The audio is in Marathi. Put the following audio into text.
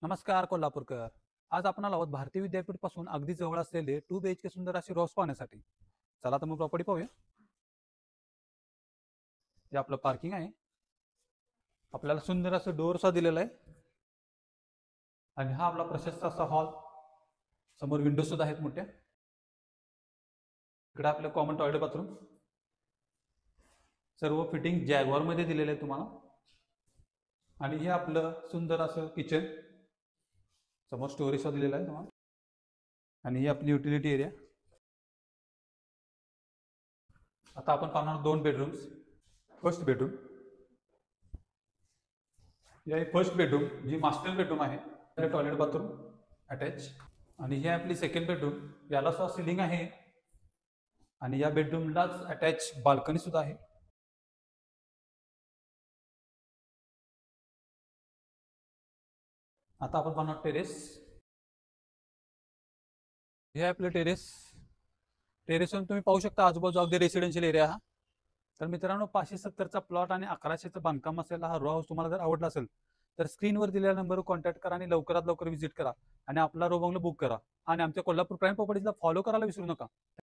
नमस्कार कोल्हापूरकर. आज आपण आलो आहोत भारतीय विद्यापीठ पासून अगदी जवळ असलेले 2 BHK सुंदर अशी रोज पाहण्यासाठी. चला तर मग प्रॉपर्टी पाहूया. हे आपलं पार्किंग आहे. आपल्याला सुंदर असं डोर सुद्धा दिलेलं आहे आणि हा आपला प्रशस्त असा हॉल. समोर विंडो सुद्धा आहेत मोठ्या. इकडे आपलं कॉमन टॉयलेट बाथरूम. सर्व फिटिंग जॅगवार मध्ये दिलेलं आहे तुम्हाला. आणि हे आपलं सुंदर असं किचन. समोर स्टोरेज सुद्धा दिलेला आहे तुम्हाला. आणि ही आपली युटिलिटी एरिया. आता आपण पाहणार 2 बेडरूम्स. First bedroom. या फर्स्ट बेडरूम जी मास्टर बेडरूम आहे, टॉयलेट बाथरूम अटॅच. आणि ही आपली सेकंड बेडरूम. याला सुद्धा सिलिंग आहे आणि या बेडरूमलाच अटॅच बाल्कनी सुद्धा आहे. आता आपण पाहणार टेरेस. हे आपलं टेरेस. टेरेसवरून तुम्ही पाहू शकता आजूबाजू अगदी रेसिडेन्शियल एरिया हा. तर मित्रांनो, 570चा प्लॉट आणि 1100चं बांधकाम असलेला हा रो हाऊस तुम्हाला जर आवडला असेल तर स्क्रीनवर दिलेल्या नंबरवर कॉन्टॅक्ट करा आणि लवकरात लवकर व्हिजिट करा आणि आपला रो बंगला बुक करा. आणि आमच्या कोल्हापूर प्राईम प्रॉपर्टीजला फॉलो करायला विसरू नका.